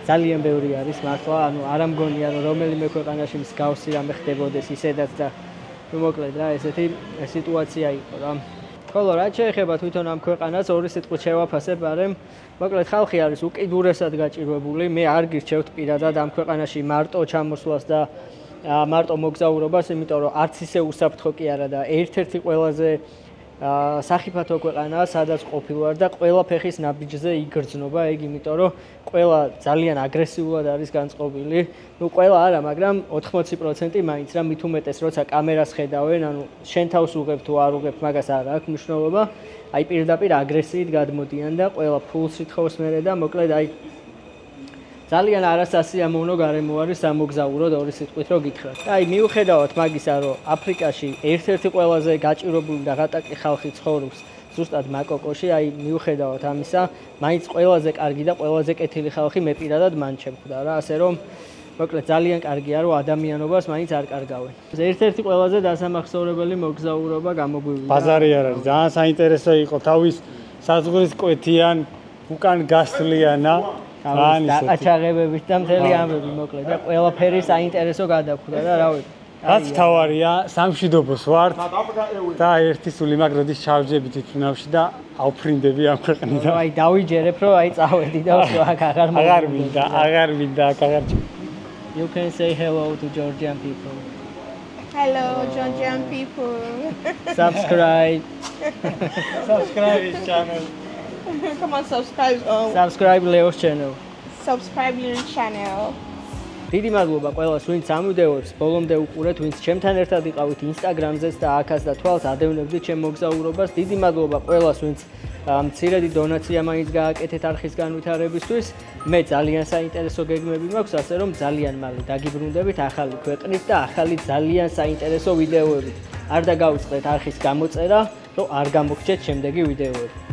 ძალიან ბევრი არის მართლა ანუ არ ამგონია რომ რომელიმე ქვეყანაში მსგავსი რამე ხდებოდეს ისედაც და მოკლედ რა ესეთი სიტუაცია იყო რა ხოლო რაც შეეხება თვითონ ამ ქვეყანას ორი სიტყვით შევაფასებ არემ მოკლედ ხალხი არის უკიდურესად გაჭირვებული მე არ გირჩევთ პირადად ამ ქვეყანაში მარტო ჩამოსვლას და მარტო მოგზაურობას იმიტომ რომ არც ისე უსაფრთხო კი არა და ერთ-ერთი ყველაზე სახიფათო ქვეყანაა სადაც ყოფილვარ და ყველა ფეხის ნაბიჯზე იგრძნობა ეგ იმიტომ რომ ყველა ძალიან აგრესიულად არის განწყობილი ნუ ყველა არა მაგრამ 80% მაინც რა მით უმეტეს როცა კამერას ხედავენ ანუ შენ თავს უღებ თუ არ უღებ მაგას არ აქვს მნიშვნელობა აი პირდაპირ აგრესიით გადმოდიან და ყველა ფულს ითხოვს მერე და მოკლედ აი ძალიან არასასიამოვნო გარემო არის სამოგზაუროდ ორი სიტყვით რო გითხრათ. აი მიუხედავად მაგისა რომ აფრიკაში ერთ-ერთი ყველაზე გაჭირვებული და ღატაკი ხალხი ცხოვრობს ზუსტად მაკოკოში, აი მიუხედავად ამისა, მაინც ყველაზე კარგი და ყველაზე კეთილი ხალხი მე პირადად მან ჩემხვდა რა, ასე რომ მოკლედ ძალიან კარგია რომ ადამიანობას მაინც არ კარგავენ. ერთ-ერთი ყველაზე დასამახსოვრებელი მოგზაურობა გამოგვივიდა. ბაზარი არ არის, ძალიან საინტერესო იყო თავის საზღვრის კვეთიან უკან გასვლიანა დაყაჩაღებებით და მთელი ამბები მოკლედ და ყველაფერი საინტერესო გადაგვხდა და რავი რაც თავარია სამშვიდობოს ვართ და ერთი სული მაგ როდის ჩავჯები თვითმფრინავში და ავფრინდები ამ ქვეყნიდან აი დავიჯერებ რომ აი წავედი და აქ აღარ მინდა აქ აღარ You can say hello to Georgian people. Hello Georgian people. Subscribe his channel. Come on, subscribe. Subscribe Leo's channel. Subscribe Leo's channel. დიდი მადლობა ყველას, ვინც ამვიდეოებს, ბოლომდე უყურეთ, ვინც ჩემთან ერთად იყავით Instagram-ზეც და აქაც და თვალს ადევნებდით ჩემ მოგზაურობას. დიდი მადლობა ყველას, ვინც მცირედი დონაცია მაინც გააკეთეთ არხის განვითარებისთვის. მე ძალიან საინტერესო გეგმები მაქვს, ასე რომ ძალიან მალე დაგიბრუნდებით ახალი ქვეყნით და ახალი ძალიან საინტერესო ვიდეოებით. არ დაგავიწყდეთ არხის გამოწერა, რომ არ გამოგჩეთ შემდეგი ვიდეოები.